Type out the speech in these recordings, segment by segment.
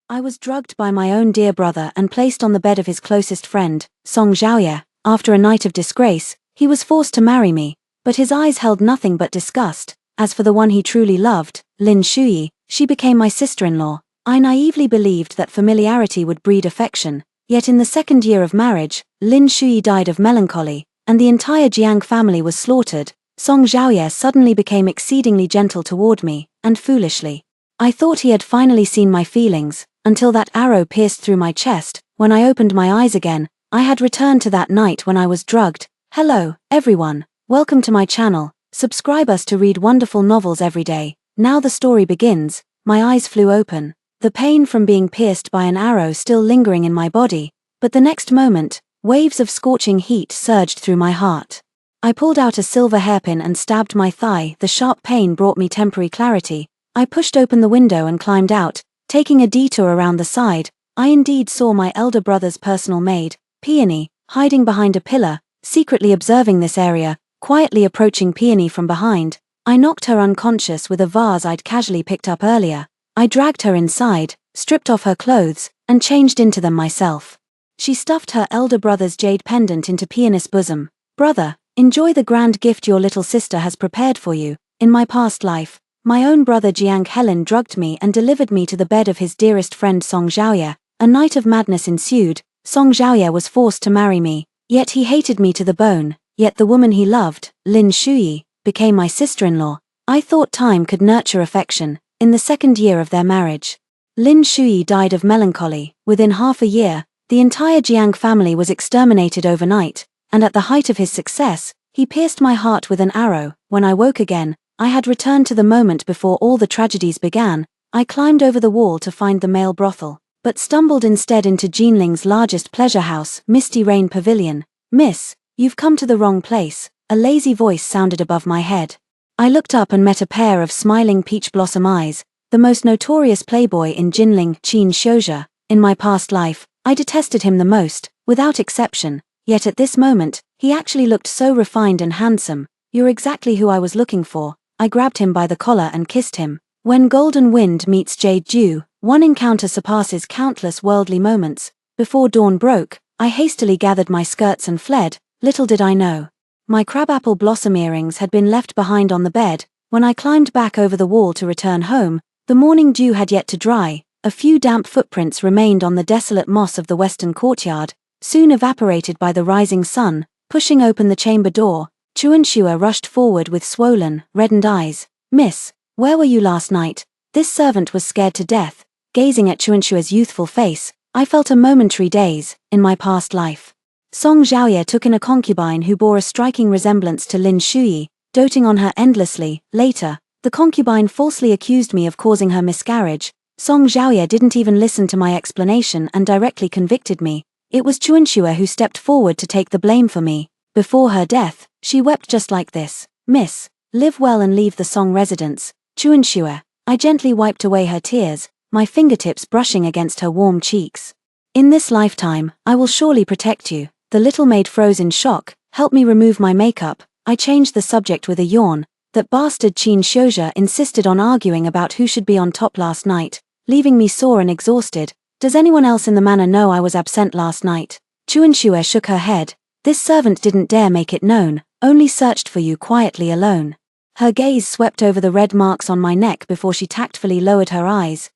I was drugged by my own dear brother and placed on the bed of his closest friend, Song Xiaoye. After a night of disgrace, he was forced to marry me, but his eyes held nothing but disgust. As for the one he truly loved, Lin Shuyi, she became my sister-in-law. I naively believed that familiarity would breed affection, yet in the second year of marriage, Lin Shuyi died of melancholy, and the entire Jiang family was slaughtered. Song Xiaoye suddenly became exceedingly gentle toward me, and foolishly. I thought he had finally seen my feelings, until that arrow pierced through my chest. When I opened my eyes again, I had returned to that night when I was drugged. Hello, everyone. Welcome to my channel. Subscribe us to read wonderful novels every day. Now the story begins. My eyes flew open, the pain from being pierced by an arrow still lingering in my body, but the next moment, waves of scorching heat surged through my heart. I pulled out a silver hairpin and stabbed my thigh. The sharp pain brought me temporary clarity. I pushed open the window and climbed out, taking a detour around the side. I indeed saw my elder brother's personal maid, Peony, hiding behind a pillar, secretly observing this area. Quietly approaching Peony from behind, I knocked her unconscious with a vase I'd casually picked up earlier. I dragged her inside, stripped off her clothes, and changed into them myself. She stuffed her elder brother's jade pendant into Peony's bosom. Brother, enjoy the grand gift your little sister has prepared for you. In my past life, my own brother Jiang Helen drugged me and delivered me to the bed of his dearest friend Song Xiaoye. A night of madness ensued. Song Xiaoye was forced to marry me, yet he hated me to the bone. Yet the woman he loved, Lin Shuyi, became my sister-in-law. I thought time could nurture affection. In the second year of their marriage, Lin Shuyi died of melancholy. Within half a year, the entire Jiang family was exterminated overnight, and at the height of his success, he pierced my heart with an arrow. When I woke again, I had returned to the moment before all the tragedies began. I climbed over the wall to find the male brothel, but stumbled instead into Jinling's largest pleasure house, Misty Rain Pavilion. Miss, you've come to the wrong place, a lazy voice sounded above my head. I looked up and met a pair of smiling peach blossom eyes, the most notorious playboy in Jinling, Qin Xiuzhe. In my past life, I detested him the most, without exception, yet at this moment, he actually looked so refined and handsome. You're exactly who I was looking for. I grabbed him by the collar and kissed him. When golden wind meets jade dew, one encounter surpasses countless worldly moments. Before dawn broke, I hastily gathered my skirts and fled. Little did I know, my crabapple blossom earrings had been left behind on the bed. When I climbed back over the wall to return home, the morning dew had yet to dry. A few damp footprints remained on the desolate moss of the western courtyard, soon evaporated by the rising sun. Pushing open the chamber door, Chuanxue rushed forward with swollen, reddened eyes. Miss, where were you last night? This servant was scared to death. Gazing at Chuanxue's youthful face, I felt a momentary daze. In my past life, Song Xiaoye took in a concubine who bore a striking resemblance to Lin Shuyi, doting on her endlessly. Later, the concubine falsely accused me of causing her miscarriage. Song Xiaoye didn't even listen to my explanation and directly convicted me. It was Chuanxue who stepped forward to take the blame for me. Before her death, she wept just like this. Miss, live well and leave the Song residence. Chuanxue. I gently wiped away her tears, my fingertips brushing against her warm cheeks. In this lifetime, I will surely protect you. The little maid froze in shock. Help me remove my makeup. I changed the subject with a yawn. That bastard Qin Xiuzhe insisted on arguing about who should be on top last night, leaving me sore and exhausted. Does anyone else in the manor know I was absent last night? Chuanxue shook her head. This servant didn't dare make it known, only searched for you quietly alone. Her gaze swept over the red marks on my neck before she tactfully lowered her eyes.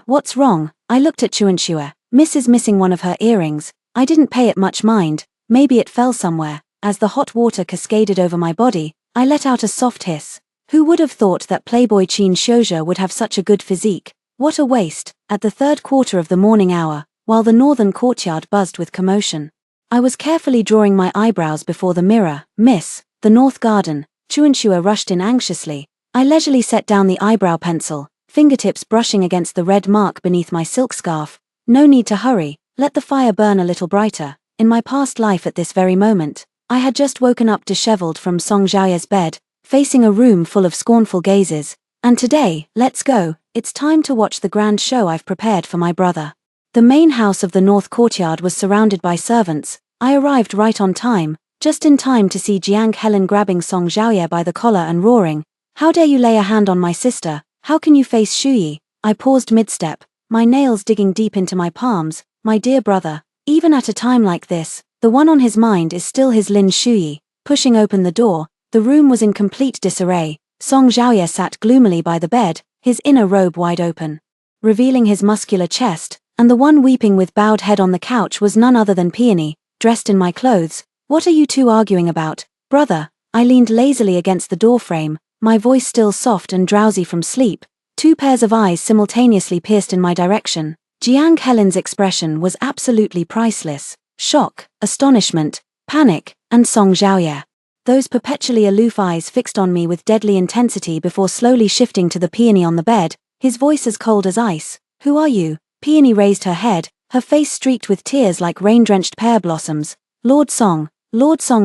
What's wrong? I looked at Chuanxue. Miss is missing one of her earrings. I didn't pay it much mind. Maybe it fell somewhere. As the hot water cascaded over my body, I let out a soft hiss. Who would have thought that playboy Qin Xiuzhe would have such a good physique? What a waste. At the third quarter of the morning hour, while the northern courtyard buzzed with commotion, I was carefully drawing my eyebrows before the mirror. Miss, the north garden. Chuanxue rushed in anxiously. I leisurely set down the eyebrow pencil, fingertips brushing against the red mark beneath my silk scarf. No need to hurry, let the fire burn a little brighter. In my past life at this very moment, I had just woken up disheveled from Song Xiaoye's bed, facing a room full of scornful gazes. And today, let's go, it's time to watch the grand show I've prepared for my brother. The main house of the north courtyard was surrounded by servants. I arrived right on time, just in time to see Jiang Helen grabbing Song Xiaoye by the collar and roaring, "How dare you lay a hand on my sister? How can you face Shuyi?" I paused mid-step, my nails digging deep into my palms. My dear brother, even at a time like this, the one on his mind is still his Lin Shuyi. Pushing open the door, the room was in complete disarray. Song Xiaoye sat gloomily by the bed, his inner robe wide open, revealing his muscular chest, and the one weeping with bowed head on the couch was none other than Peony, dressed in my clothes. What are you two arguing about, brother? I leaned lazily against the doorframe, my voice still soft and drowsy from sleep. Two pairs of eyes simultaneously pierced in my direction. Jiang Helen's expression was absolutely priceless. Shock, astonishment, panic, and Song Xiaoye. Those perpetually aloof eyes fixed on me with deadly intensity before slowly shifting to the Peony on the bed, his voice as cold as ice. Who are you? Peony raised her head, her face streaked with tears like rain-drenched pear blossoms. Lord Song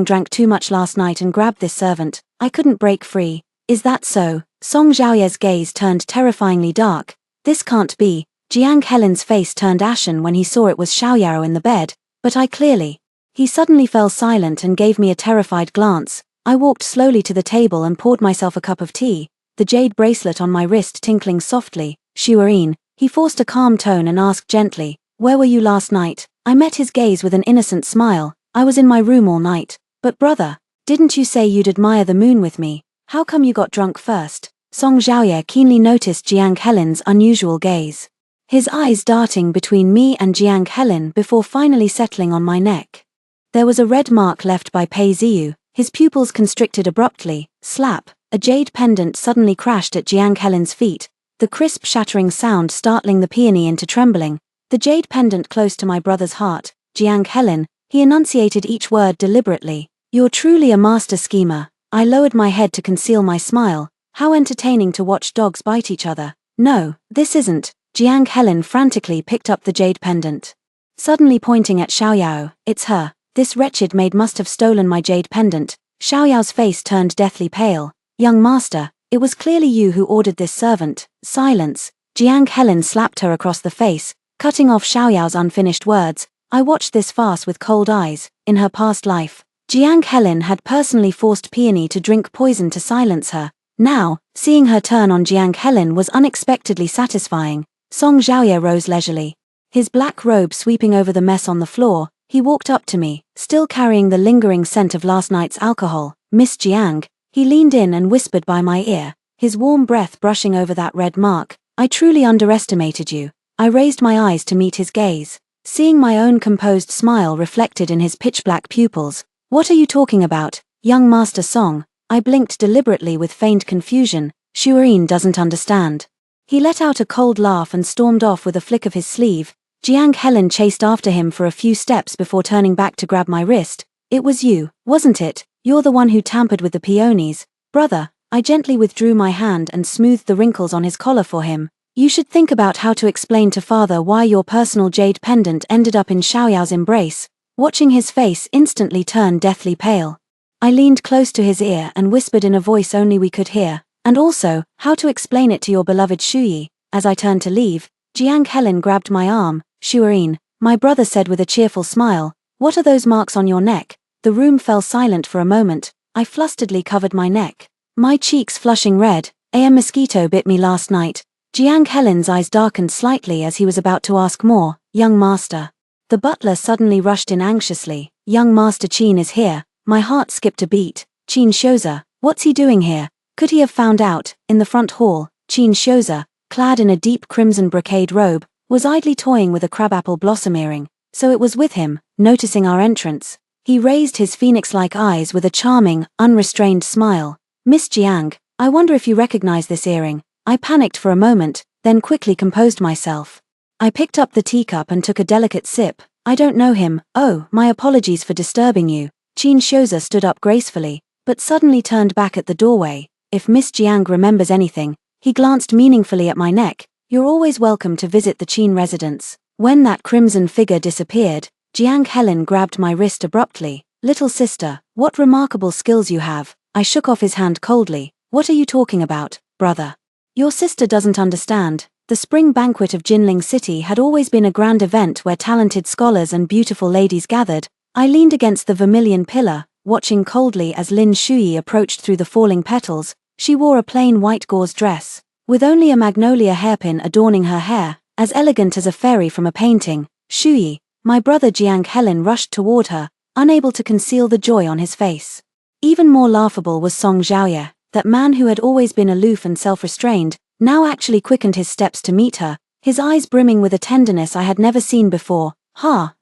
drank too much last night and grabbed this servant. I couldn't break free. Is that so? Song Xiaoye's gaze turned terrifyingly dark. This can't be. Jiang Helen's face turned ashen when he saw it was Xiaoyao in the bed, but I clearly. He suddenly fell silent and gave me a terrified glance. I walked slowly to the table and poured myself a cup of tea, the jade bracelet on my wrist tinkling softly. Shuarine, he forced a calm tone and asked gently, where were you last night? I met his gaze with an innocent smile. I was in my room all night. But brother, didn't you say you'd admire the moon with me? How come you got drunk first? Song Xiaoye keenly noticed Jiang Helen's unusual gaze, his eyes darting between me and Jiang Helen before finally settling on my neck. There was a red mark left by Pei Ziyu, his pupils constricted abruptly. Slap, a jade pendant suddenly crashed at Jiang Helen's feet, the crisp shattering sound startling the Peony into trembling. The jade pendant close to my brother's heart. Jiang Helen, he enunciated each word deliberately. You're truly a master schemer. I lowered my head to conceal my smile. How entertaining to watch dogs bite each other. No, this isn't. Jiang Helen frantically picked up the jade pendant, suddenly pointing at Xiaoyao. It's her. This wretched maid must have stolen my jade pendant. Xiaoyao's face turned deathly pale. Young master, it was clearly you who ordered this servant. Silence. Jiang Helen slapped her across the face, cutting off Xiaoyao's unfinished words. I watched this farce with cold eyes. In her past life, Jiang Helen had personally forced Peony to drink poison to silence her. Now, seeing her turn on Jiang Helen was unexpectedly satisfying. Song Xiaoye rose leisurely, his black robe sweeping over the mess on the floor. He walked up to me, still carrying the lingering scent of last night's alcohol. Miss Jiang, he leaned in and whispered by my ear, his warm breath brushing over that red mark. I truly underestimated you. I raised my eyes to meet his gaze, seeing my own composed smile reflected in his pitch-black pupils. What are you talking about, young Master Song? I blinked deliberately with feigned confusion. Shuarine doesn't understand. He let out a cold laugh and stormed off with a flick of his sleeve. Jiang Helen chased after him for a few steps before turning back to grab my wrist. It was you, wasn't it? You're the one who tampered with the peonies. Brother, I gently withdrew my hand and smoothed the wrinkles on his collar for him. You should think about how to explain to father why your personal jade pendant ended up in Xiaoyao's embrace. Watching his face instantly turn deathly pale, I leaned close to his ear and whispered in a voice only we could hear. And also, how to explain it to your beloved Shuyi. As I turned to leave, Jiang Helen grabbed my arm. Shuarine, my brother said with a cheerful smile, what are those marks on your neck? The room fell silent for a moment. I flusteredly covered my neck, my cheeks flushing red. A mosquito bit me last night. Jiang Helen's eyes darkened slightly as he was about to ask more. Young master. The butler suddenly rushed in anxiously. Young Master Qin is here. My heart skipped a beat. Qin Shouza, what's he doing here? Could he have found out? In the front hall, Qin Shouza, clad in a deep crimson brocade robe, was idly toying with a crabapple blossom earring. So it was with him. Noticing our entrance, he raised his phoenix-like eyes with a charming, unrestrained smile. Miss Jiang, I wonder if you recognize this earring. I panicked for a moment, then quickly composed myself. I picked up the teacup and took a delicate sip. I don't know him. Oh, my apologies for disturbing you. Qin Shouza stood up gracefully, but suddenly turned back at the doorway. If Miss Jiang remembers anything, he glanced meaningfully at my neck. You're always welcome to visit the Qin residence. When that crimson figure disappeared, Jiang Helen grabbed my wrist abruptly. Little sister, what remarkable skills you have. I shook off his hand coldly. What are you talking about, brother? Your sister doesn't understand. The spring banquet of Jinling City had always been a grand event where talented scholars and beautiful ladies gathered. I leaned against the vermilion pillar, watching coldly as Lin Shuyi approached through the falling petals. She wore a plain white gauze dress, with only a magnolia hairpin adorning her hair. as elegant as a fairy from a painting. Shuyi, my brother Jiang Helen rushed toward her, unable to conceal the joy on his face. Even more laughable was Song Xiaoye, that man who had always been aloof and self-restrained, now actually quickened his steps to meet her, his eyes brimming with a tenderness I had never seen before.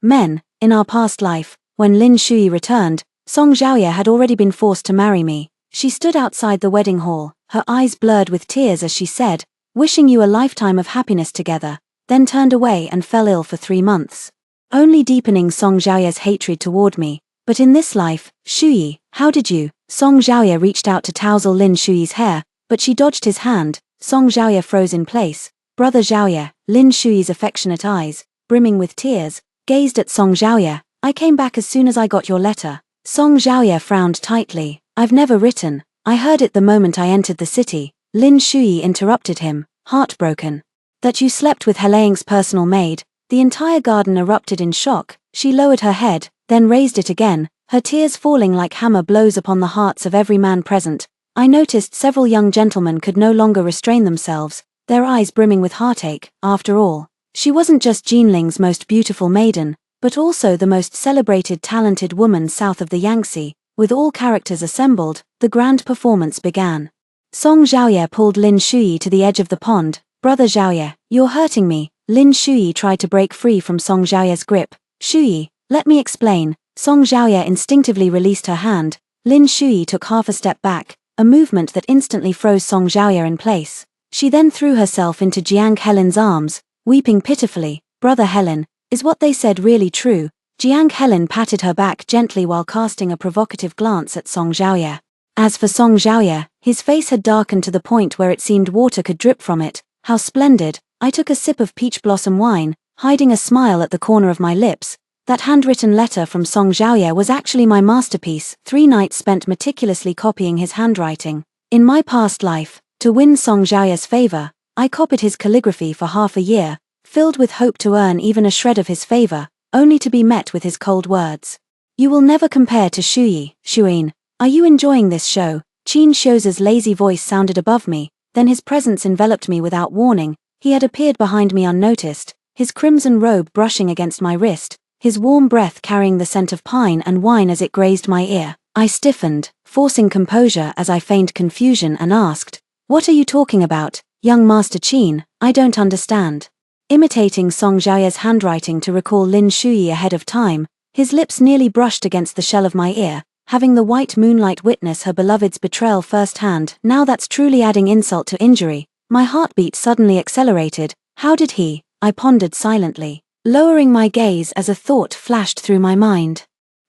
Men, in our past life, when Lin Shuyi returned, Song Xiaoye had already been forced to marry me. She stood outside the wedding hall, her eyes blurred with tears as she said, "Wishing you a lifetime of happiness together," then turned away and fell ill for 3 months. Only deepening Song Xiaoye's hatred toward me. But in this life, Shuyi, how did you? Song Xiaoye reached out to touzle Lin Shuyi's hair, but she dodged his hand. Song Xiaoye froze in place. Brother Xiaoye, Lin Shuyi's affectionate eyes, brimming with tears, gazed at Song Xiaoye. "I came back as soon as I got your letter." Song Xiaoye frowned tightly. "I've never written. I heard it the moment I entered the city." Lin Shuyi interrupted him, heartbroken. "That you slept with Helang's personal maid." The entire garden erupted in shock. She lowered her head, then raised it again, her tears falling like hammer blows upon the hearts of every man present. I noticed several young gentlemen could no longer restrain themselves, their eyes brimming with heartache. After all, she wasn't just Jinling's most beautiful maiden, but also the most celebrated talented woman south of the Yangtze. With all characters assembled, the grand performance began. Song Xiaoye pulled Lin Shuyi to the edge of the pond. "Brother Xiaoye, you're hurting me." Lin Shuyi tried to break free from Song Xiaoye's grip. "Shuyi, let me explain." Song Xiaoye instinctively released her hand. Lin Shuyi took half a step back, a movement that instantly froze Song Xiaoye in place. She then threw herself into Jiang Helen's arms, weeping pitifully. "Brother Helen, is what they said really true?" Jiang Helen patted her back gently while casting a provocative glance at Song Xiaoye. As for Song Xiaoye, his face had darkened to the point where it seemed water could drip from it. "How splendid." I took a sip of peach blossom wine, hiding a smile at the corner of my lips. That handwritten letter from Song Xiaoye was actually my masterpiece. 3 nights spent meticulously copying his handwriting. In my past life, to win Song Xiaoye's favor, I copied his calligraphy for half a year, filled with hope to earn even a shred of his favor, only to be met with his cold words. "You will never compare to Shuyi." "Shuyin, are you enjoying this show?" Qin Shouza's lazy voice sounded above me, then his presence enveloped me without warning. He had appeared behind me unnoticed, his crimson robe brushing against my wrist, his warm breath carrying the scent of pine and wine as it grazed my ear. I stiffened, forcing composure as I feigned confusion and asked, "What are you talking about, young Master Qin? I don't understand." Imitating Song Xiaoye's handwriting to recall Lin Shuyi ahead of time, his lips nearly brushed against the shell of my ear, having the white moonlight witness her beloved's betrayal firsthand. Now that's truly adding insult to injury. My heartbeat suddenly accelerated. How did he? I pondered silently, lowering my gaze as a thought flashed through my mind.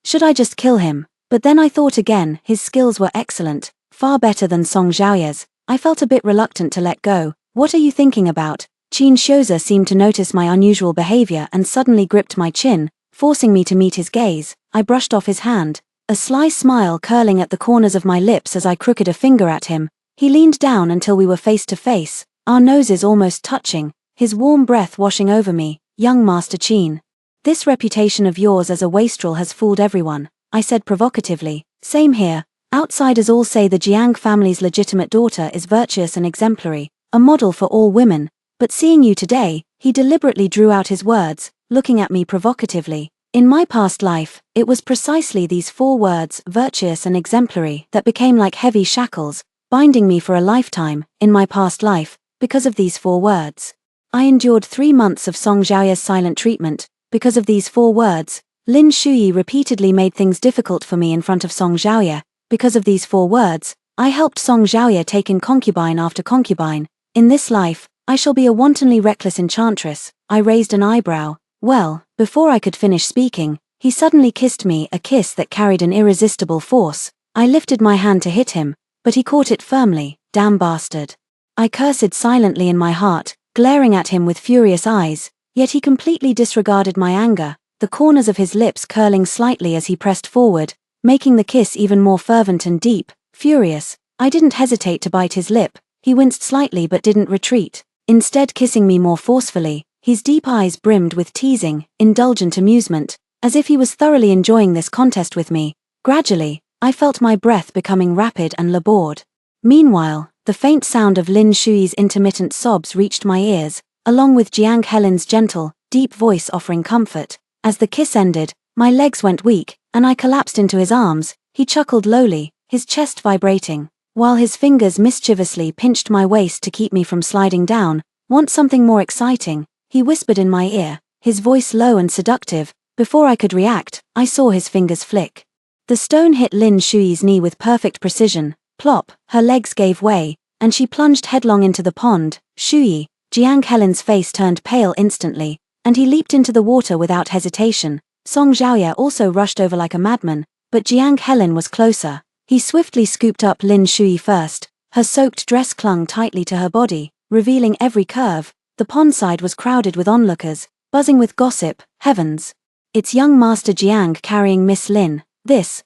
Should I just kill him? But then I thought again, his skills were excellent, far better than Song Xiaoye's. I felt a bit reluctant to let go. "What are you thinking about?" Qin Shouza seemed to notice my unusual behavior and suddenly gripped my chin, forcing me to meet his gaze. I brushed off his hand, a sly smile curling at the corners of my lips as I crooked a finger at him. He leaned down until we were face to face, our noses almost touching, his warm breath washing over me. "Young Master Qin, this reputation of yours as a wastrel has fooled everyone," I said provocatively. "Same here. Outsiders all say the Jiang family's legitimate daughter is virtuous and exemplary, a model for all women. But seeing you today," he deliberately drew out his words, looking at me provocatively. "In my past life, it was precisely these 4 words, virtuous and exemplary, that became like heavy shackles, binding me for a lifetime. In my past life, because of these 4 words. I endured 3 months of Song Xiaoye's silent treatment, because of these 4 words. Lin Shuyi repeatedly made things difficult for me in front of Song Xiaoye, because of these 4 words. I helped Song Xiaoye take in concubine after concubine. In this life, I shall be a wantonly reckless enchantress." I raised an eyebrow. "Well," before I could finish speaking, he suddenly kissed me, a kiss that carried an irresistible force. I lifted my hand to hit him, but he caught it firmly. "Damn bastard." I cursed silently in my heart, glaring at him with furious eyes, yet he completely disregarded my anger, the corners of his lips curling slightly as he pressed forward, making the kiss even more fervent and deep. Furious, I didn't hesitate to bite his lip. He winced slightly but didn't retreat, instead kissing me more forcefully. His deep eyes brimmed with teasing, indulgent amusement, as if he was thoroughly enjoying this contest with me. Gradually, I felt my breath becoming rapid and labored. Meanwhile, the faint sound of Lin Shuyi's intermittent sobs reached my ears. along with Jiang Helen's gentle, deep voice offering comfort. As the kiss ended, my legs went weak, and I collapsed into his arms. He chuckled lowly, his chest vibrating, while his fingers mischievously pinched my waist to keep me from sliding down. "Want something more exciting?" he whispered in my ear, his voice low and seductive. Before I could react, I saw his fingers flick. The stone hit Lin Shuyi's knee with perfect precision. Plop, her legs gave way, and she plunged headlong into the pond. "Shuyi!" Jiang Helen's face turned pale instantly, and he leaped into the water without hesitation. Song Zhaoye also rushed over like a madman, but Jiang Helen was closer. He swiftly scooped up Lin Shuyi first. Her soaked dress clung tightly to her body, revealing every curve. The pond side was crowded with onlookers, buzzing with gossip. Heavens! It's young Master Jiang carrying Miss Lin.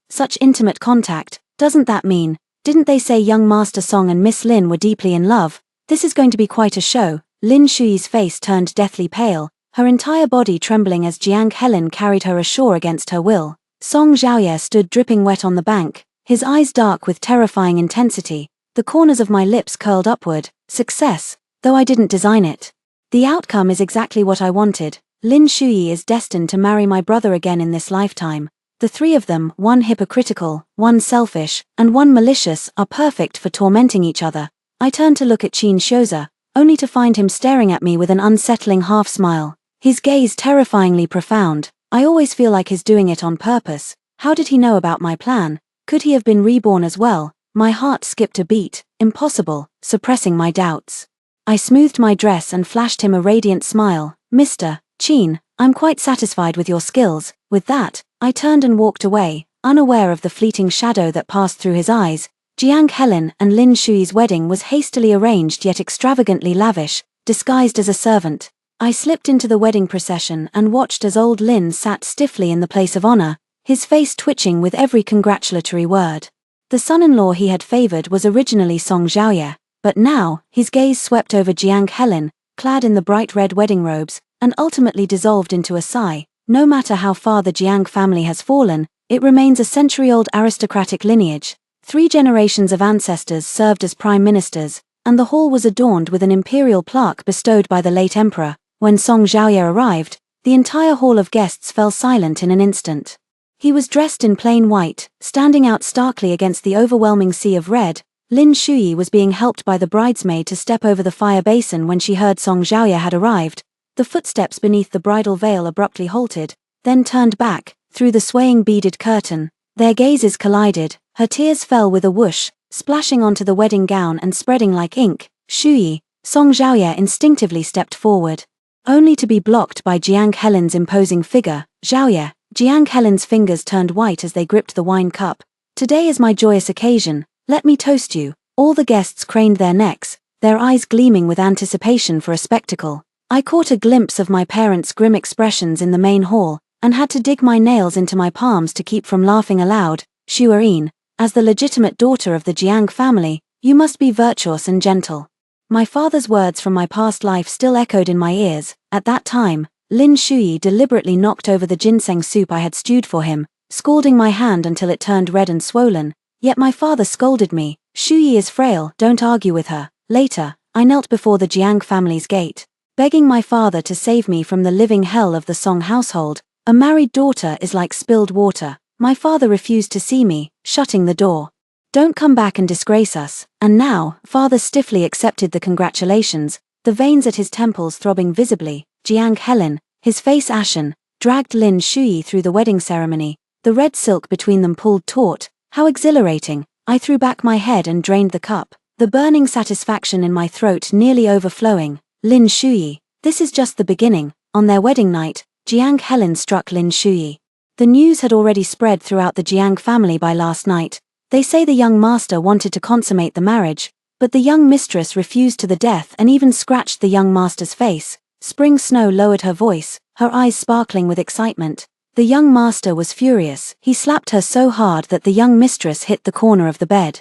Such intimate contact. Doesn't that mean, didn't they say young Master Song and Miss Lin were deeply in love? This is going to be quite a show. Lin Shuyi's face turned deathly pale, her entire body trembling as Jiang Helen carried her ashore against her will. Song Zhaoye stood dripping wet on the bank, his eyes dark with terrifying intensity. The corners of my lips curled upward. Success, though I didn't design it. The outcome is exactly what I wanted. Lin Shuyi is destined to marry my brother again in this lifetime. The three of them, one hypocritical, one selfish, and one malicious, are perfect for tormenting each other. I turned to look at Qin Shouza, only to find him staring at me with an unsettling half-smile. His gaze terrifyingly profound. I always feel like he's doing it on purpose. How did he know about my plan? Could he have been reborn as well? My heart skipped a beat. Impossible, suppressing my doubts. I smoothed my dress and flashed him a radiant smile. "Mr. Qin, I'm quite satisfied with your skills." With that, I turned and walked away, unaware of the fleeting shadow that passed through his eyes. Jiang Helen and Lin Shuyi's wedding was hastily arranged yet extravagantly lavish, disguised as a servant. I slipped into the wedding procession and watched as old Lin sat stiffly in the place of honor, his face twitching with every congratulatory word. The son-in-law he had favored was originally Song Zhaoye, but now, his gaze swept over Jiang Helen, clad in the bright red wedding robes, and ultimately dissolved into a sigh. No matter how far the Jiang family has fallen, it remains a century-old aristocratic lineage. 3 generations of ancestors served as prime ministers, and the hall was adorned with an imperial plaque bestowed by the late emperor. When Song Zhaoye arrived, the entire hall of guests fell silent in an instant. He was dressed in plain white, standing out starkly against the overwhelming sea of red. Lin Shuyi was being helped by the bridesmaid to step over the fire basin when she heard Song Zhaoye had arrived. The footsteps beneath the bridal veil abruptly halted, then turned back, through the swaying beaded curtain. Their gazes collided, her tears fell with a whoosh, splashing onto the wedding gown and spreading like ink. "Shuyi," Song Zhaoye instinctively stepped forward, only to be blocked by Jiang Helen's imposing figure. "Zhaoye." Jiang Helen's fingers turned white as they gripped the wine cup. "Today is my joyous occasion, let me toast you." All the guests craned their necks, their eyes gleaming with anticipation for a spectacle. I caught a glimpse of my parents' grim expressions in the main hall, and had to dig my nails into my palms to keep from laughing aloud. "Shuyin, as the legitimate daughter of the Jiang family, you must be virtuous and gentle." My father's words from my past life still echoed in my ears. At that time, Lin Shuyi deliberately knocked over the ginseng soup I had stewed for him, scalding my hand until it turned red and swollen. Yet my father scolded me. "Shuyi is frail, don't argue with her." Later, I knelt before the Jiang family's gate, begging my father to save me from the living hell of the Song household. A married daughter is like spilled water. My father refused to see me, shutting the door. "Don't come back and disgrace us." And now, father stiffly accepted the congratulations, the veins at his temples throbbing visibly. Jiang Helen, his face ashen, dragged Lin Shuyi through the wedding ceremony, the red silk between them pulled taut. How exhilarating! I threw back my head and drained the cup, the burning satisfaction in my throat nearly overflowing. Lin Shuyi, this is just the beginning. On their wedding night, Jiang Helen struck Lin Shuyi. The news had already spread throughout the Jiang family by last night. They say the young master wanted to consummate the marriage, but the young mistress refused to the death and even scratched the young master's face. Spring Snow lowered her voice, her eyes sparkling with excitement. The young master was furious. He slapped her so hard that the young mistress hit the corner of the bed,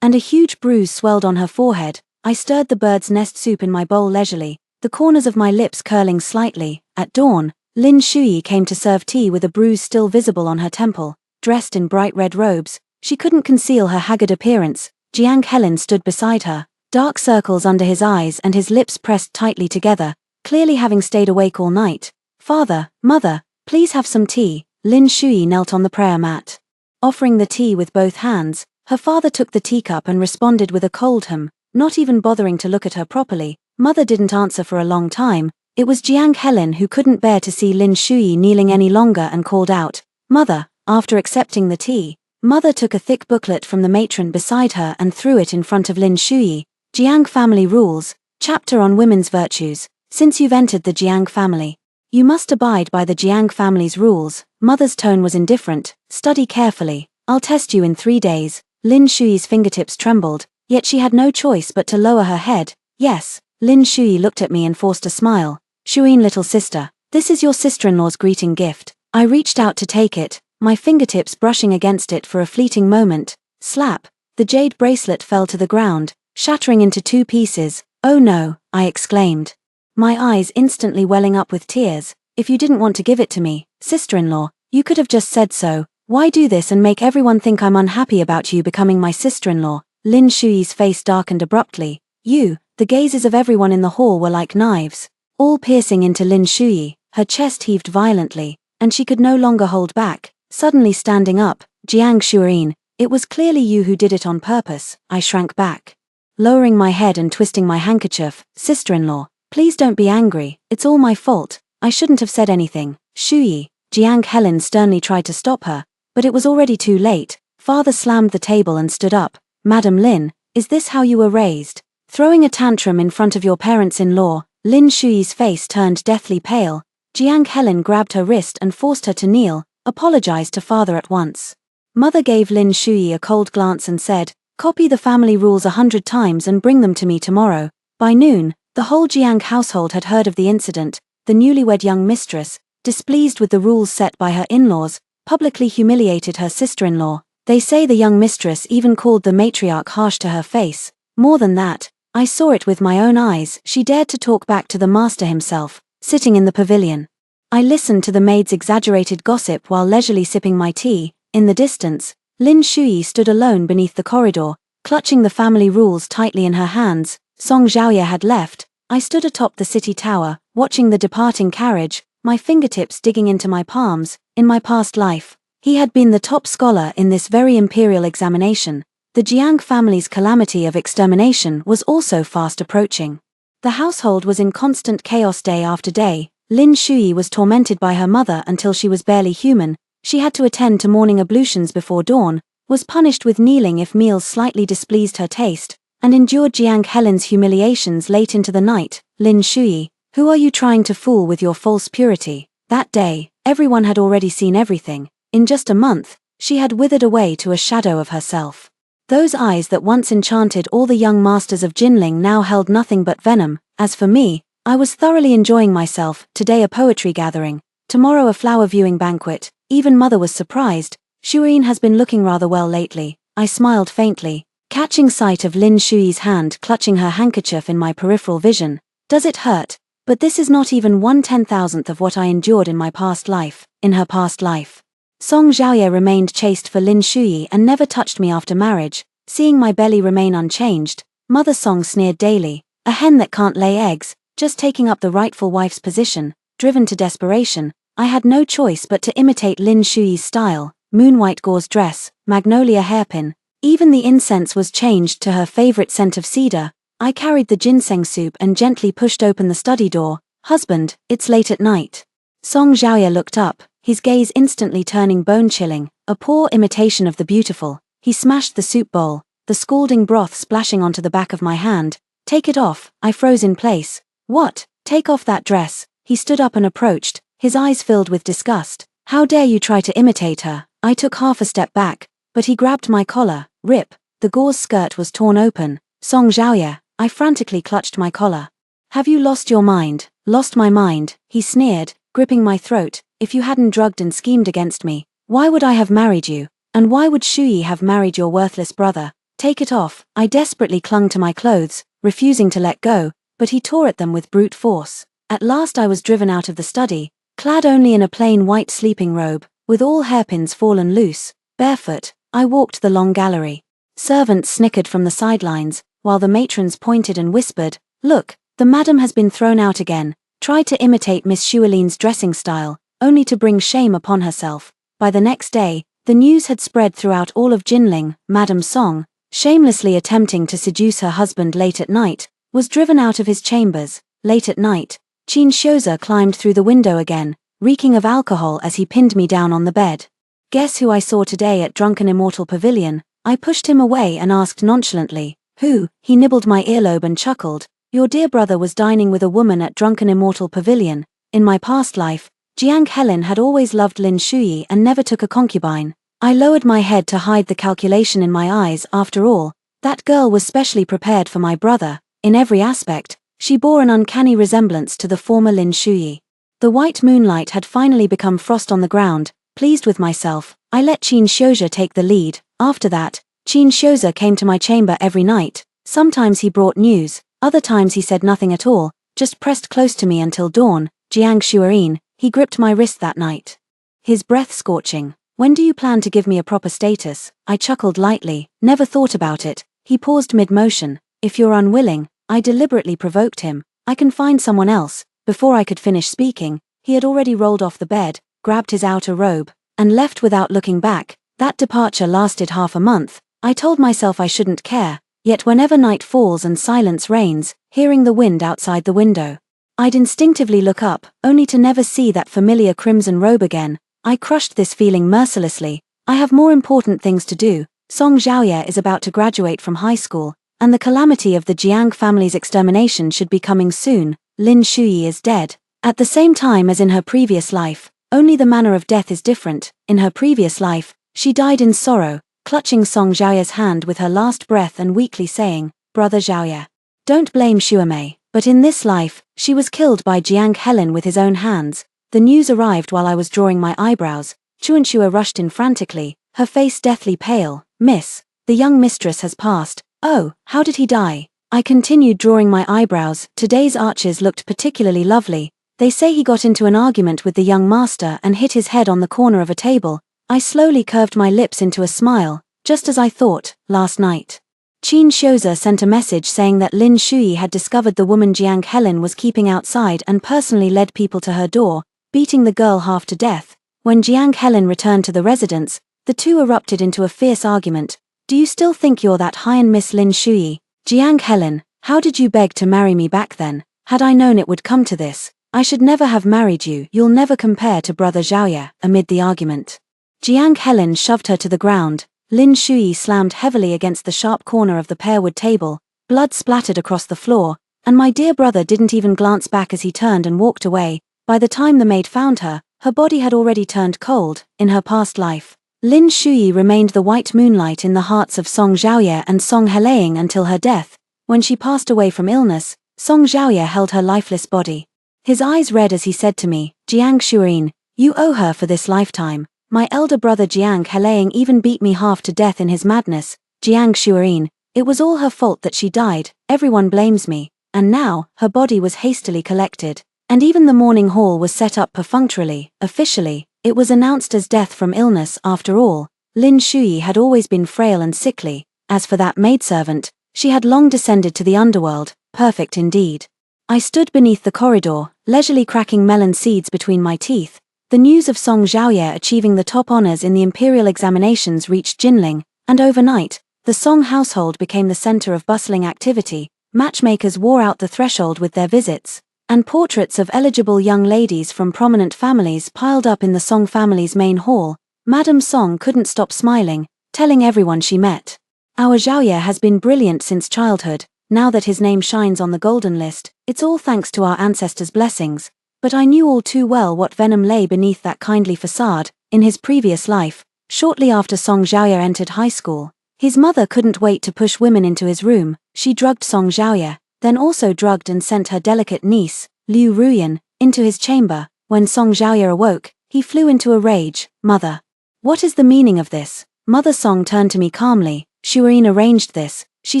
and a huge bruise swelled on her forehead. I stirred the bird's nest soup in my bowl leisurely, the corners of my lips curling slightly. At dawn, Lin Shuyi came to serve tea with a bruise still visible on her temple. Dressed in bright red robes, she couldn't conceal her haggard appearance. Jiang Helen stood beside her, dark circles under his eyes and his lips pressed tightly together. clearly having stayed awake all night. "Father, mother, please have some tea." Lin Shui knelt on the prayer mat. Offering the tea with both hands, her father took the teacup and responded with a cold hum, not even bothering to look at her properly. Mother didn't answer for a long time. It was Jiang Helen who couldn't bear to see Lin Shui kneeling any longer and called out, "Mother." After accepting the tea, Mother took a thick booklet from the matron beside her and threw it in front of Lin Shui. "Jiang Family Rules, Chapter on Women's Virtues. Since you've entered the Jiang family, you must abide by the Jiang family's rules." Mother's tone was indifferent. "Study carefully. I'll test you in 3 days." Lin Shui's fingertips trembled, yet she had no choice but to lower her head. "Yes." Lin Shui looked at me and forced a smile. "Shuin, little sister, this is your sister-in-law's greeting gift." I reached out to take it, my fingertips brushing against it for a fleeting moment. Slap! The jade bracelet fell to the ground, shattering into 2 pieces. "Oh no," I exclaimed, my eyes instantly welling up with tears. "If you didn't want to give it to me, sister-in-law, you could have just said so. Why do this and make everyone think I'm unhappy about you becoming my sister-in-law?" Lin Shui's face darkened abruptly. The gazes of everyone in the hall were like knives, all piercing into Lin Shui. Her chest heaved violently, and she could no longer hold back. Suddenly standing up, "Jiang Shuin, it was clearly you who did it on purpose." I shrank back, lowering my head and twisting my handkerchief. "Sister-in-law, please don't be angry, it's all my fault. I shouldn't have said anything." "Shui." Jiang Helen sternly tried to stop her, but it was already too late. Father slammed the table and stood up. "Madam Lin, is this how you were raised? Throwing a tantrum in front of your parents-in-law?" Lin Shui's face turned deathly pale. Jiang Helen grabbed her wrist and forced her to kneel. "Apologize to father at once." Mother gave Lin Shui a cold glance and said, "Copy the family rules 100 times and bring them to me tomorrow." By noon, the whole Jiang household had heard of the incident. The newlywed young mistress, displeased with the rules set by her in-laws, publicly humiliated her sister-in-law. They say the young mistress even called the matriarch harsh to her face. More than that, I saw it with my own eyes. She dared to talk back to the master himself, sitting in the pavilion. I listened to the maid's exaggerated gossip while leisurely sipping my tea. In the distance, Lin Shui stood alone beneath the corridor, clutching the family rules tightly in her hands. Song Zhaoye had left. I stood atop the city tower, watching the departing carriage, my fingertips digging into my palms. In my past life, he had been the top scholar in this very imperial examination. The Jiang family's calamity of extermination was also fast approaching. The household was in constant chaos day after day. Lin Shui was tormented by her mother until she was barely human. She had to attend to morning ablutions before dawn, was punished with kneeling if meals slightly displeased her taste, and endured Jiang Helen's humiliations late into the night. Lin Shui, who are you trying to fool with your false purity? That day, everyone had already seen everything. In just a month, she had withered away to a shadow of herself. Those eyes that once enchanted all the young masters of Jinling now held nothing but venom. As for me, I was thoroughly enjoying myself. Today a poetry gathering, tomorrow a flower viewing banquet. Even mother was surprised. "Shuin has been looking rather well lately." I smiled faintly, catching sight of Lin Shui's hand clutching her handkerchief in my peripheral vision. "Does it hurt?" But this is not even 1/10,000th of what I endured in my past life. In her past life, Song Zhaoye remained chaste for Lin Shui and never touched me after marriage. Seeing my belly remain unchanged, Mother Song sneered daily. "A hen that can't lay eggs, just taking up the rightful wife's position." Driven to desperation, I had no choice but to imitate Lin Shui's style. Moonwhite gauze dress, magnolia hairpin. Even the incense was changed to her favorite scent of cedar. I carried the ginseng soup and gently pushed open the study door. "Husband, it's late at night." Song Zhaoye looked up, his gaze instantly turning bone-chilling. A poor imitation of the beautiful. He smashed the soup bowl, the scalding broth splashing onto the back of my hand. "Take it off." I froze in place. "What? Take off that dress." He stood up and approached, his eyes filled with disgust. "How dare you try to imitate her?" I took half a step back, but he grabbed my collar. Rip! The gauze skirt was torn open. "Song Zhaoye." I frantically clutched my collar. "Have you lost your mind?" "Lost my mind," he sneered, gripping my throat. "If you hadn't drugged and schemed against me, why would I have married you? And why would Shui have married your worthless brother?" "Take it off." I desperately clung to my clothes, refusing to let go, but he tore at them with brute force. At last I was driven out of the study, clad only in a plain white sleeping robe, with all hairpins fallen loose. Barefoot, I walked the long gallery. Servants snickered from the sidelines, while the matrons pointed and whispered, "Look, the madam has been thrown out again." tried to imitate Miss Shualine's dressing style, only to bring shame upon herself. By the next day, the news had spread throughout all of Jinling. Madame Song, shamelessly attempting to seduce her husband late at night, was driven out of his chambers. Late at night, Qin Shouza climbed through the window again, reeking of alcohol as he pinned me down on the bed. "Guess who I saw today at Drunken Immortal Pavilion?" I pushed him away and asked nonchalantly. "Who?" He nibbled my earlobe and chuckled. "Your dear brother was dining with a woman at Drunken Immortal Pavilion. In my past life, Jiang Helen had always loved Lin Shuyi and never took a concubine." I lowered my head to hide the calculation in my eyes. After all, that girl was specially prepared for my brother. In every aspect, she bore an uncanny resemblance to the former Lin Shuyi. The white moonlight had finally become frost on the ground. Pleased with myself, I let Qin Shouza take the lead. After that, Qin Shouza came to my chamber every night. Sometimes he brought news, other times he said nothing at all, just pressed close to me until dawn. "Jiang Shuarin," he gripped my wrist that night, his breath scorching. "When do you plan to give me a proper status?" I chuckled lightly. "Never thought about it." He paused mid-motion. "If you're unwilling," I deliberately provoked him, "I can find someone else." Before I could finish speaking, he had already rolled off the bed, grabbed his outer robe, and left without looking back. That departure lasted half a month. I told myself I shouldn't care, yet whenever night falls and silence reigns, hearing the wind outside the window, I'd instinctively look up, only to never see that familiar crimson robe again. I crushed this feeling mercilessly. I have more important things to do. Song Xiaoye is about to graduate from high school, and the calamity of the Jiang family's extermination should be coming soon. Lin Shuyi is dead. At the same time as in her previous life, only the manner of death is different. In her previous life, she died in sorrow, clutching Song Xiaoye's hand with her last breath and weakly saying, "Brother Xiaoye, don't blame Xuemei." But in this life, she was killed by Jiang Helen with his own hands. The news arrived while I was drawing my eyebrows. Chuanxua rushed in frantically, her face deathly pale. "Miss, the young mistress has passed." "Oh, how did he die?" I continued drawing my eyebrows. Today's archers looked particularly lovely. "They say he got into an argument with the young master and hit his head on the corner of a table." I slowly curved my lips into a smile. "Just as I thought, last night." Qin Shouza sent a message saying that Lin Shuyi had discovered the woman Jiang Helen was keeping outside and personally led people to her door, beating the girl half to death. When Jiang Helen returned to the residence, the two erupted into a fierce argument. "Do you still think you're that high and Miss Lin Shuyi?" "Jiang Helen, how did you beg to marry me back then? Had I known it would come to this, I should never have married you. You'll never compare to Brother Xiaoye." Amid the argument, Jiang Helen shoved her to the ground. Lin Shuyi slammed heavily against the sharp corner of the pearwood table. Blood splattered across the floor, and my dear brother didn't even glance back as he turned and walked away. By the time the maid found her, her body had already turned cold. In her past life, Lin Shuyi remained the white moonlight in the hearts of Song Xiaoye and Song Helaying until her death. When she passed away from illness, Song Xiaoye held her lifeless body. His eyes red as he said to me, "Jiang Shuarin, you owe her for this lifetime." My elder brother Jiang Helaying even beat me half to death in his madness. "Jiang Shuarin, it was all her fault that she died. Everyone blames me." And now, her body was hastily collected, and even the mourning hall was set up perfunctorily. Officially, it was announced as death from illness. After all, Lin Shuyi had always been frail and sickly. As for that maidservant, she had long descended to the underworld. Perfect indeed. I stood beneath the corridor, leisurely cracking melon seeds between my teeth. The news of Song Xiaoye achieving the top honors in the imperial examinations reached Jinling, and overnight, the Song household became the center of bustling activity. Matchmakers wore out the threshold with their visits, and portraits of eligible young ladies from prominent families piled up in the Song family's main hall. Madame Song couldn't stop smiling, telling everyone she met, "Our Xiaoye has been brilliant since childhood. Now that his name shines on the golden list, it's all thanks to our ancestors' blessings." But I knew all too well what venom lay beneath that kindly facade. In his previous life, shortly after Song Xiaoye entered high school, his mother couldn't wait to push women into his room. She drugged Song Xiaoye, then also drugged and sent her delicate niece, Liu Ruyan, into his chamber. When Song Xiaoye awoke, he flew into a rage. "Mother, what is the meaning of this?" Mother Song turned to me calmly. "Shuarin arranged this. She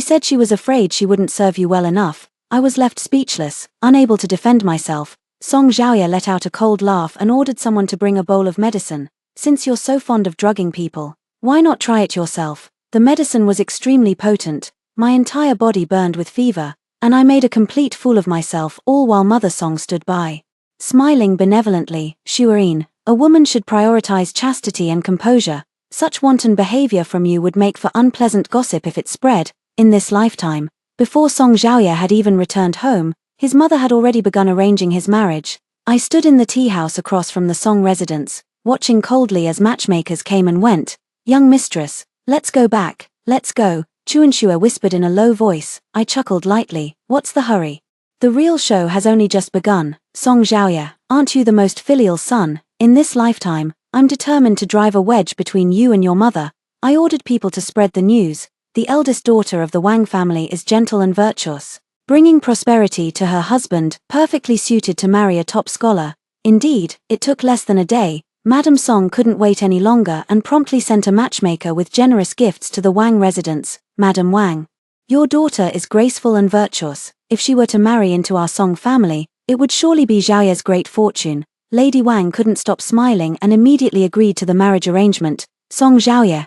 said she was afraid she wouldn't serve you well enough." I was left speechless, unable to defend myself. Song Xiaoye let out a cold laugh and ordered someone to bring a bowl of medicine. "Since you're so fond of drugging people, why not try it yourself?" The medicine was extremely potent. My entire body burned with fever. And I made a complete fool of myself, all while Mother Song stood by. Smiling benevolently, Shuarine, a woman should prioritize chastity and composure. Such wanton behavior from you would make for unpleasant gossip if it spread. In this lifetime, before Song Xiaoye had even returned home, his mother had already begun arranging his marriage. I stood in the tea house across from the Song residence, watching coldly as matchmakers came and went. Young mistress, let's go back, let's go, Chuanxue whispered in a low voice. I chuckled lightly. What's the hurry? The real show has only just begun. Song Xiaoye, aren't you the most filial son? In this lifetime, I'm determined to drive a wedge between you and your mother. I ordered people to spread the news. The eldest daughter of the Wang family is gentle and virtuous, bringing prosperity to her husband, perfectly suited to marry a top scholar. Indeed, it took less than a day. Madame Song couldn't wait any longer and promptly sent a matchmaker with generous gifts to the Wang residence. Madame Wang, your daughter is graceful and virtuous. If she were to marry into our Song family, it would surely be Xiaoye's great fortune. Lady Wang couldn't stop smiling and immediately agreed to the marriage arrangement. Song Xiaoye,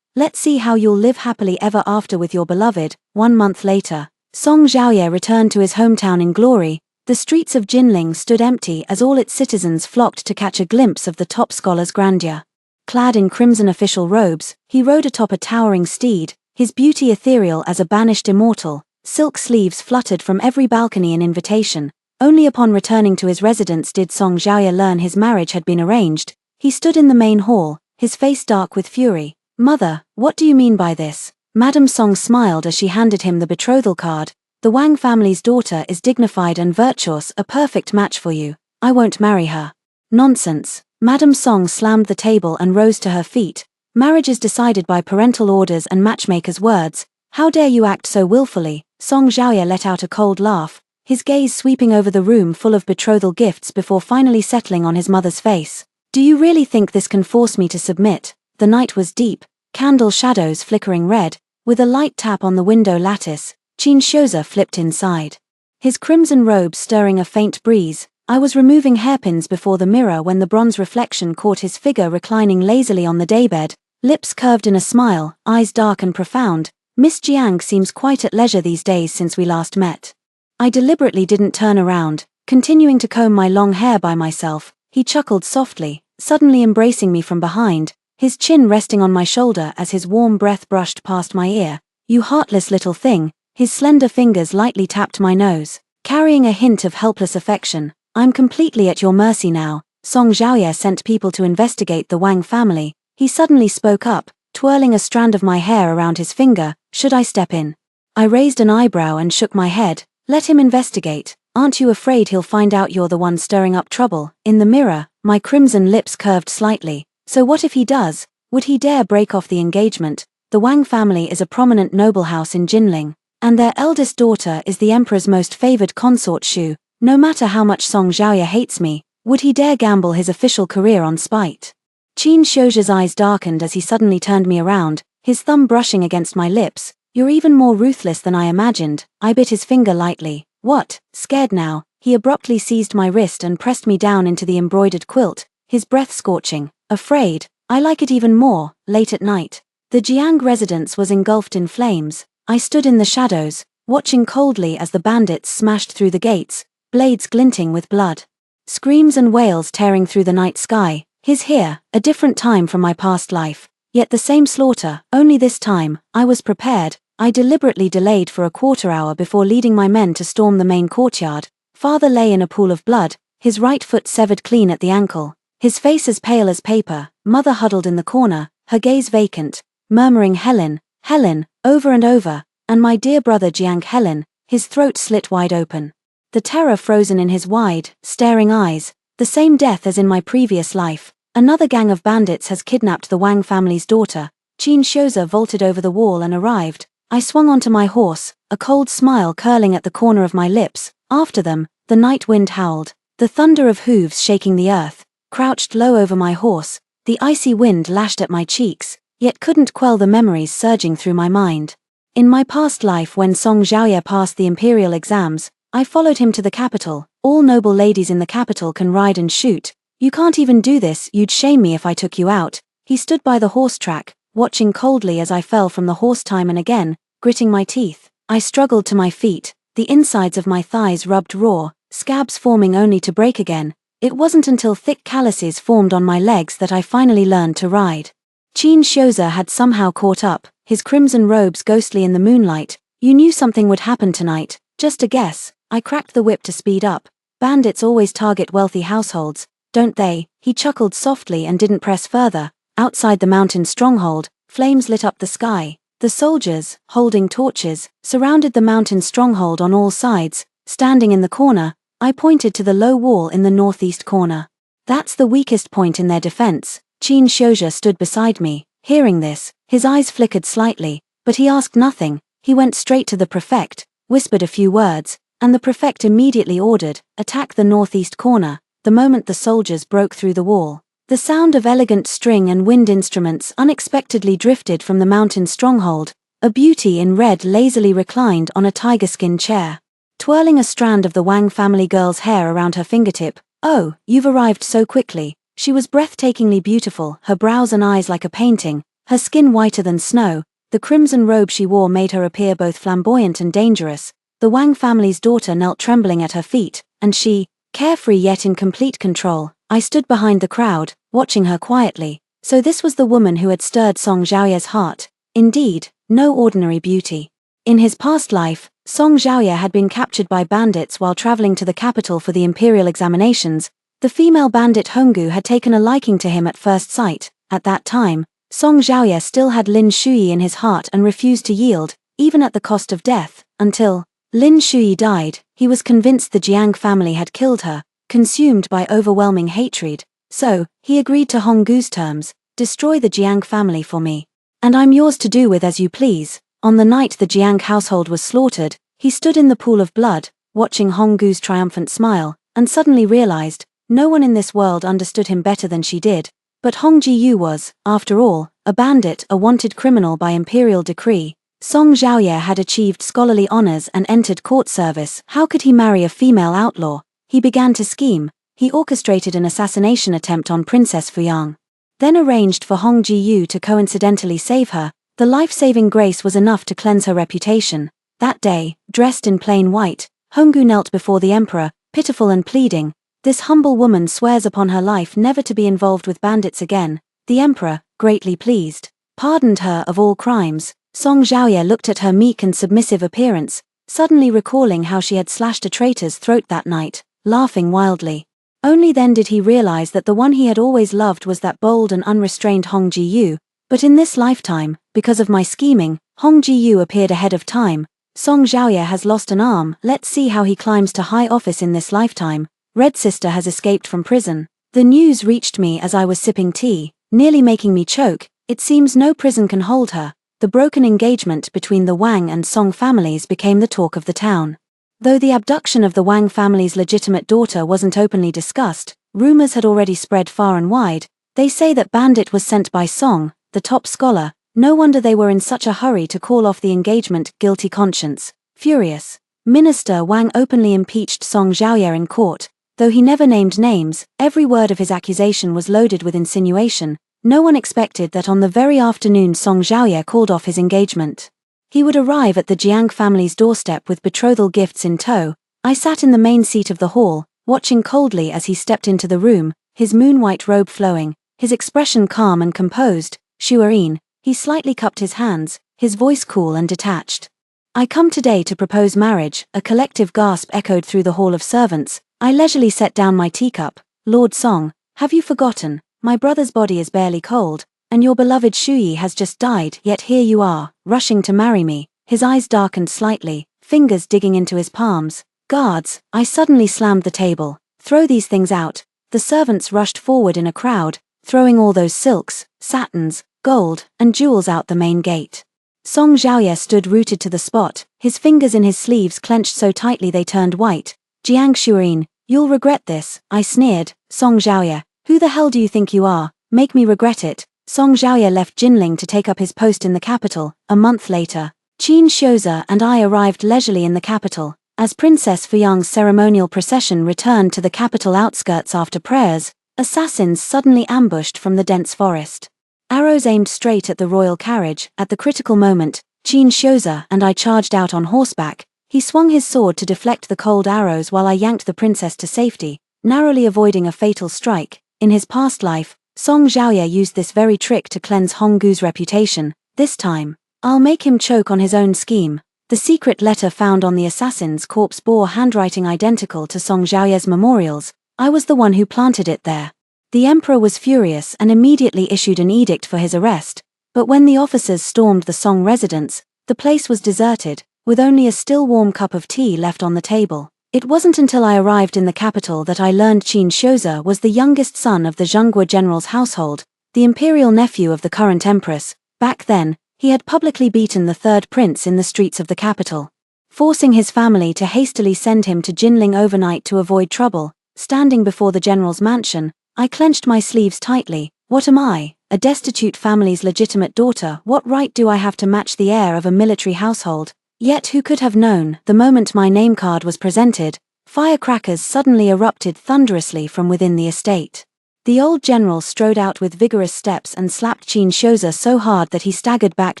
let's see how you'll live happily ever after with your beloved. 1 month later, Song Xiaoye returned to his hometown in glory. The streets of Jinling stood empty as all its citizens flocked to catch a glimpse of the top scholar's grandeur. Clad in crimson official robes, he rode atop a towering steed, his beauty ethereal as a banished immortal. Silk sleeves fluttered from every balcony in invitation. Only upon returning to his residence did Song Xiaoye learn his marriage had been arranged. He stood in the main hall, his face dark with fury. Mother, what do you mean by this? Madame Song smiled as she handed him the betrothal card. The Wang family's daughter is dignified and virtuous, a perfect match for you. I won't marry her. Nonsense. Madame Song slammed the table and rose to her feet. Marriage is decided by parental orders and matchmakers' words. How dare you act so willfully? Song Xiaoye let out a cold laugh, his gaze sweeping over the room full of betrothal gifts before finally settling on his mother's face. Do you really think this can force me to submit? The night was deep, candle shadows flickering red. With a light tap on the window lattice, Qin Shouza flipped inside. His crimson robe stirring a faint breeze. I was removing hairpins before the mirror when the bronze reflection caught his figure reclining lazily on the daybed, lips curved in a smile, eyes dark and profound. Miss Jiang seems quite at leisure these days since we last met. I deliberately didn't turn around, continuing to comb my long hair by myself. He chuckled softly, suddenly embracing me from behind, his chin resting on my shoulder as his warm breath brushed past my ear. You heartless little thing. His slender fingers lightly tapped my nose, carrying a hint of helpless affection. I'm completely at your mercy now. Song Xiaoye sent people to investigate the Wang family. He suddenly spoke up, twirling a strand of my hair around his finger. Should I step in? I raised an eyebrow and shook my head. Let him investigate. Aren't you afraid he'll find out you're the one stirring up trouble? In the mirror, my crimson lips curved slightly. So what if he does? Would he dare break off the engagement? The Wang family is a prominent noble house in Jinling, and their eldest daughter is the emperor's most favored consort. Shu. No matter how much Song Xiaoye hates me, would he dare gamble his official career on spite? Qin Shouja's eyes darkened as he suddenly turned me around, his thumb brushing against my lips. You're even more ruthless than I imagined. I bit his finger lightly. What? Scared now? He abruptly seized my wrist and pressed me down into the embroidered quilt, his breath scorching. Afraid? I like it even more. Late at night, the Jiang residence was engulfed in flames. I stood in the shadows, watching coldly as the bandits smashed through the gates, blades glinting with blood. Screams and wails tearing through the night sky. His here, a different time from my past life. Yet the same slaughter, only this time, I was prepared. I deliberately delayed for a quarter hour before leading my men to storm the main courtyard. Father lay in a pool of blood, his right foot severed clean at the ankle, his face as pale as paper. Mother huddled in the corner, her gaze vacant, murmuring Helen, Helen, over and over, and my dear brother Jiang Helen, his throat slit wide open. The terror frozen in his wide, staring eyes, the same death as in my previous life. Another gang of bandits has kidnapped the Wang family's daughter. Qin Shouza vaulted over the wall and arrived. I swung onto my horse, a cold smile curling at the corner of my lips. After them, the night wind howled, the thunder of hooves shaking the earth. Crouched low over my horse, the icy wind lashed at my cheeks, yet couldn't quell the memories surging through my mind. In my past life, when Song Xiaoye passed the imperial exams, I followed him to the capital. All noble ladies in the capital can ride and shoot. You can't even do this. You'd shame me if I took you out. He stood by the horse track, watching coldly as I fell from the horse time and again, gritting my teeth. I struggled to my feet, the insides of my thighs rubbed raw, scabs forming only to break again. It wasn't until thick calluses formed on my legs that I finally learned to ride. Qin Shouza had somehow caught up, his crimson robes ghostly in the moonlight. You knew something would happen tonight, just a guess. I cracked the whip to speed up. Bandits always target wealthy households, don't they? He chuckled softly and didn't press further. Outside the mountain stronghold, flames lit up the sky. The soldiers, holding torches, surrounded the mountain stronghold on all sides. Standing in the corner, I pointed to the low wall in the northeast corner. That's the weakest point in their defense. Qin Shouza stood beside me. Hearing this, his eyes flickered slightly, but he asked nothing. He went straight to the prefect, whispered a few words, and the prefect immediately ordered, "Attack the northeast corner." The moment the soldiers broke through the wall, the sound of elegant string and wind instruments unexpectedly drifted from the mountain stronghold. A beauty in red lazily reclined on a tiger-skin chair, twirling a strand of the Wang family girl's hair around her fingertip. "Oh, you've arrived so quickly." She was breathtakingly beautiful, her brows and eyes like a painting, her skin whiter than snow. The crimson robe she wore made her appear both flamboyant and dangerous. The Wang family's daughter knelt trembling at her feet, and she, carefree yet in complete control. I stood behind the crowd, watching her quietly. So this was the woman who had stirred Song Zhaoye's heart. Indeed, no ordinary beauty. In his past life, Song Zhaoye had been captured by bandits while traveling to the capital for the imperial examinations. The female bandit Honggu had taken a liking to him at first sight. At that time, Song Zhaoye still had Lin Shuyi in his heart and refused to yield, even at the cost of death, until Lin Shuyi died. He was convinced the Jiang family had killed her, consumed by overwhelming hatred. So, he agreed to Honggu's terms: destroy the Jiang family for me, and I'm yours to do with as you please. On the night the Jiang household was slaughtered, he stood in the pool of blood, watching Honggu's triumphant smile, and suddenly realized, no one in this world understood him better than she did. But Hong Jiyu was, after all, a bandit, a wanted criminal by imperial decree. Song Zhaoye had achieved scholarly honors and entered court service. How could he marry a female outlaw? He began to scheme. He orchestrated an assassination attempt on Princess Fuyang, then arranged for Hong Jiyu to coincidentally save her. The life-saving grace was enough to cleanse her reputation. That day, dressed in plain white, Honggu knelt before the emperor, pitiful and pleading. This humble woman swears upon her life never to be involved with bandits again. The emperor, greatly pleased, pardoned her of all crimes. Song Zhaoye looked at her meek and submissive appearance, suddenly recalling how she had slashed a traitor's throat that night, laughing wildly. Only then did he realize that the one he had always loved was that bold and unrestrained Hong Jiyu. But in this lifetime, because of my scheming, Hong Jiyu appeared ahead of time. Song Zhaoye has lost an arm. Let's see how he climbs to high office in this lifetime. Red Sister has escaped from prison. The news reached me as I was sipping tea, nearly making me choke. It seems no prison can hold her. The broken engagement between the Wang and Song families became the talk of the town. Though the abduction of the Wang family's legitimate daughter wasn't openly discussed, rumors had already spread far and wide. They say that Bandit was sent by Song, the top scholar. No wonder they were in such a hurry to call off the engagement. Guilty conscience. Furious, Minister Wang openly impeached Song Zhaoye in court. Though he never named names, every word of his accusation was loaded with insinuation. No one expected that on the very afternoon Song Zhaoye called off his engagement, he would arrive at the Jiang family's doorstep with betrothal gifts in tow. I sat in the main seat of the hall, watching coldly as he stepped into the room, his moon-white robe flowing, his expression calm and composed. Shuarin, he slightly cupped his hands, his voice cool and detached. "I come today to propose marriage." A collective gasp echoed through the hall of servants. I leisurely set down my teacup. "Lord Song, have you forgotten? My brother's body is barely cold, and your beloved Shuyi has just died, yet here you are, rushing to marry me." His eyes darkened slightly, fingers digging into his palms. "Guards!" I suddenly slammed the table. "Throw these things out." The servants rushed forward in a crowd, throwing all those silks, satins, gold, and jewels out the main gate. Song Zhaoye stood rooted to the spot, his fingers in his sleeves clenched so tightly they turned white. "Jiang Shuarin, you'll regret this," I sneered. "Song Zhaoye, who the hell do you think you are? Make me regret it." Song Zhaoye left Jinling to take up his post in the capital. A month later, Qin Shouza and I arrived leisurely in the capital. As Princess Fuyang's ceremonial procession returned to the capital outskirts after prayers, assassins suddenly ambushed from the dense forest. Arrows aimed straight at the royal carriage. At the critical moment, Qin Shouza and I charged out on horseback. He swung his sword to deflect the cold arrows while I yanked the princess to safety, narrowly avoiding a fatal strike. In his past life, Song Xiaoye used this very trick to cleanse Honggu's reputation. This time, I'll make him choke on his own scheme. The secret letter found on the assassin's corpse bore handwriting identical to Song Xiaoye's memorials. I was the one who planted it there. The emperor was furious and immediately issued an edict for his arrest, but when the officers stormed the Song residence, the place was deserted, with only a still warm cup of tea left on the table. It wasn't until I arrived in the capital that I learned Qin Shouze was the youngest son of the Zhenghua general's household, the imperial nephew of the current empress. Back then, he had publicly beaten the third prince in the streets of the capital, forcing his family to hastily send him to Jinling overnight to avoid trouble. Standing before the general's mansion, I clenched my sleeves tightly. What am I, a destitute family's legitimate daughter? What right do I have to match the heir of a military household? Yet who could have known, the moment my name card was presented, firecrackers suddenly erupted thunderously from within the estate. The old general strode out with vigorous steps and slapped Qin Shouze so hard that he staggered back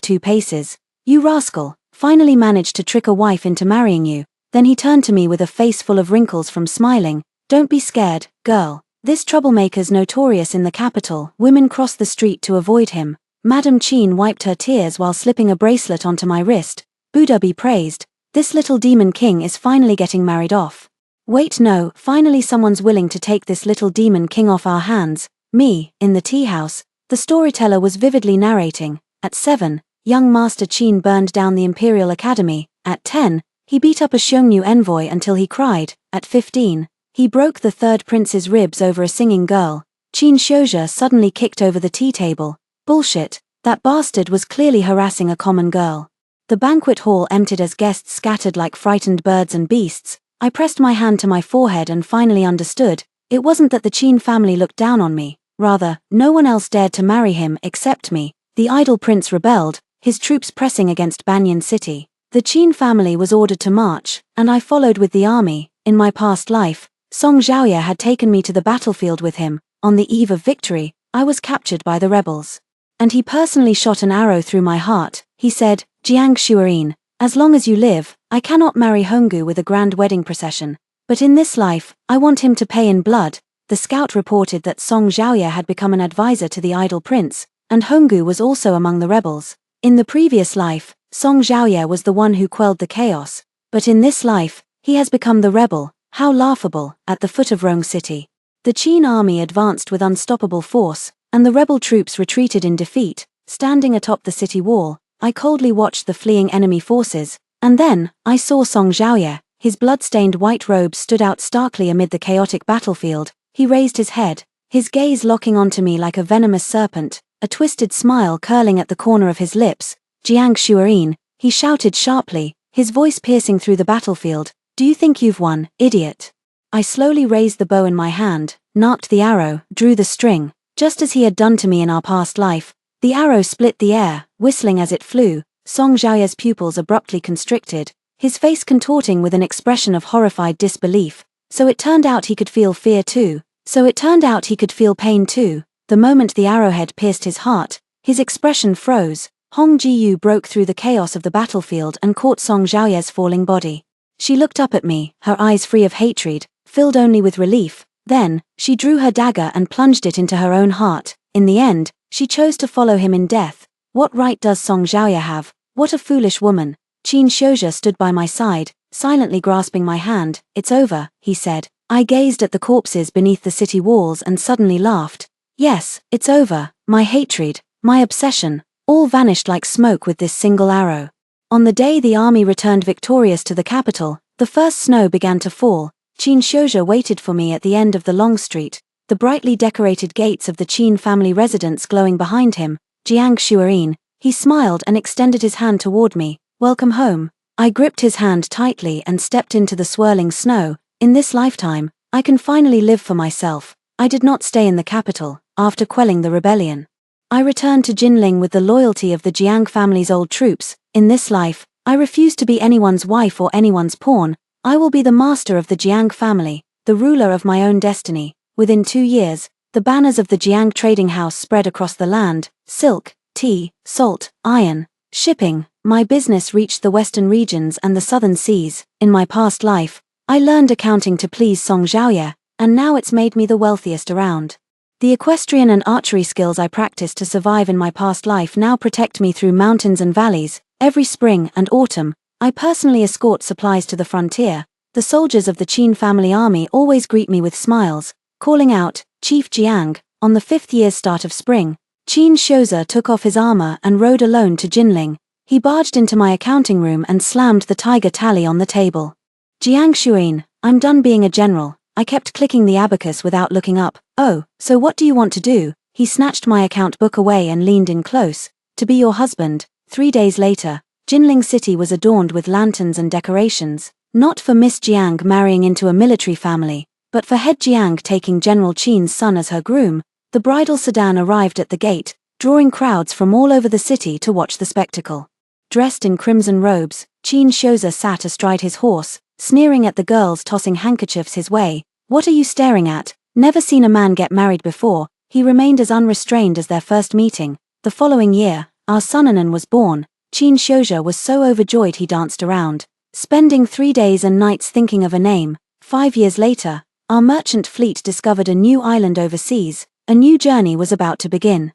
2 paces. "You rascal, finally managed to trick a wife into marrying you." Then he turned to me with a face full of wrinkles from smiling. "Don't be scared, girl. This troublemaker's notorious in the capital." Women crossed the street to avoid him. Madame Qin wiped her tears while slipping a bracelet onto my wrist. "Buddha be praised, this little demon king is finally getting married off." Wait, no, finally someone's willing to take this little demon king off our hands. Me, in the tea house, the storyteller was vividly narrating. At 7, young Master Qin burned down the Imperial Academy. At 10, he beat up a Xiongnu envoy until he cried. At 15, he broke the third prince's ribs over a singing girl. Qin Shouze suddenly kicked over the tea table. Bullshit, that bastard was clearly harassing a common girl. The banquet hall emptied as guests scattered like frightened birds and beasts. I pressed my hand to my forehead and finally understood. It wasn't that the Qin family looked down on me. Rather, no one else dared to marry him except me. The idle prince rebelled, his troops pressing against Banyan City. The Qin family was ordered to march, and I followed with the army. In my past life, Song Xiaoye had taken me to the battlefield with him. On the eve of victory, I was captured by the rebels. And he personally shot an arrow through my heart. He said, "Jiang Shuerin, as long as you live, I cannot marry Honggu with a grand wedding procession. But in this life, I want him to pay in blood." The scout reported that Song Xiaoye had become an advisor to the idle prince, and Honggu was also among the rebels. In the previous life, Song Xiaoye was the one who quelled the chaos. But in this life, he has become the rebel. How laughable. At the foot of Rong City, the Qin army advanced with unstoppable force, and the rebel troops retreated in defeat. Standing atop the city wall, I coldly watched the fleeing enemy forces, and then, I saw Song Xiaoye. His blood-stained white robes stood out starkly amid the chaotic battlefield. He raised his head, his gaze locking onto me like a venomous serpent, a twisted smile curling at the corner of his lips. "Jiang Shuerin," he shouted sharply, his voice piercing through the battlefield. "Do you think you've won, idiot?" I slowly raised the bow in my hand, narked the arrow, drew the string. Just as he had done to me in our past life, the arrow split the air, whistling as it flew. Song Xiaoye's pupils abruptly constricted, his face contorting with an expression of horrified disbelief. So it turned out he could feel fear too. So it turned out he could feel pain too. The moment the arrowhead pierced his heart, his expression froze. Hong Jiyu broke through the chaos of the battlefield and caught Song Xiaoye's falling body. She looked up at me, her eyes free of hatred, filled only with relief. Then, she drew her dagger and plunged it into her own heart. In the end, she chose to follow him in death. What right does Song Xiaoye have? What a foolish woman. Qin Shouze stood by my side, silently grasping my hand. "It's over," he said. I gazed at the corpses beneath the city walls and suddenly laughed. Yes, it's over. My hatred, my obsession, all vanished like smoke with this single arrow. On the day the army returned victorious to the capital, the first snow began to fall. Qin Shouze waited for me at the end of the long street, the brightly decorated gates of the Qin family residence glowing behind him. "Jiang Shuerin," he smiled and extended his hand toward me. "Welcome home." I gripped his hand tightly and stepped into the swirling snow. In this lifetime, I can finally live for myself. I did not stay in the capital, after quelling the rebellion. I returned to Jinling with the loyalty of the Jiang family's old troops. In this life, I refuse to be anyone's wife or anyone's pawn. I will be the master of the Jiang family, the ruler of my own destiny. Within 2 years, the banners of the Jiang trading house spread across the land: silk, tea, salt, iron, shipping. my business reached the western regions and the southern seas. In my past life, I learned accounting to please Song Zhaoye, and now it's made me the wealthiest around. The equestrian and archery skills I practiced to survive in my past life now protect me through mountains and valleys. Every spring and autumn, I personally escort supplies to the frontier. The soldiers of the Qin family army always greet me with smiles, calling out, "Chief Jiang." On the 5th year's start of spring, Qin Shoza took off his armor and rode alone to Jinling. He barged into my accounting room and slammed the tiger tally on the table. "Jiang Xuan, I'm done being a general." I kept clicking the abacus without looking up. "Oh, so what do you want to do?" He snatched my account book away and leaned in close. "To be your husband." 3 days later, Jinling City was adorned with lanterns and decorations, not for Miss Jiang marrying into a military family, but for head Jiang taking General Qin's son as her groom. The bridal sedan arrived at the gate, drawing crowds from all over the city to watch the spectacle. Dressed in crimson robes, Qin Shoza sat astride his horse, sneering at the girls tossing handkerchiefs his way. "What are you staring at? Never seen a man get married before." He remained as unrestrained as their first meeting. The following year, our son Anan was born. Qin Shoja was so overjoyed he danced around, spending 3 days and nights thinking of a name. 5 years later, our merchant fleet discovered a new island overseas. A new journey was about to begin.